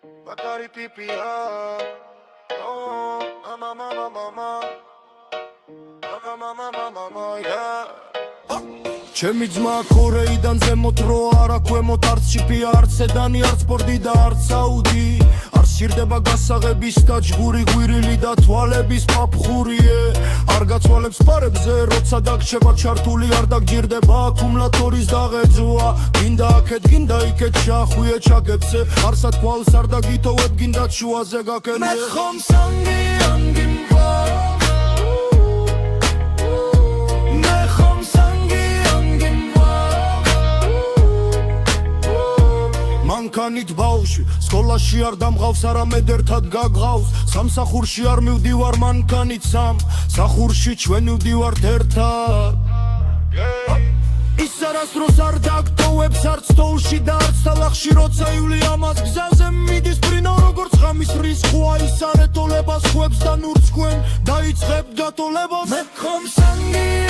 Bakari pipia Oh, mama, mama, mama Mama, mama, mama, yeah ჩემი ძმა კორეიდან ზემოთ რო არა ქვემოთ არც ჩიპი არც სედანი არც სპორტი და არც საუდი არ სჭირდება გასაღების და ჯგური გვირილი და თვალების პაფხურიე არ გაცვალებს ფარებზე როცა დაგჩება ჩართული არ დაგჯირდება აკუმულატორის დაღეძვა გინდა აქეთ გინდა იქეთ შახვიე ჩაგებსე არსა თვალს არ დაგითოვებ გინდა შუაზე გაკენე მე ხომ სანგიანგი მანქანით ბავშვი სკოლაში არ დამღავს არამედ ერთად გაგღავს სამსახურში არ მივდივარ მანქანით სამსახურში ჩვენ მივდივართ ერთად ის არასდროს არ დაგტოვებს არც თოვლში და არც თალახში როცა ივლი ამას გზაზე მიდის ბრინო როგორც ღამის რისხვა ის არ ეტოლებას ხვებს და ნურს თქვენ დაიწყებ დატოლებას მე ხომ სანგი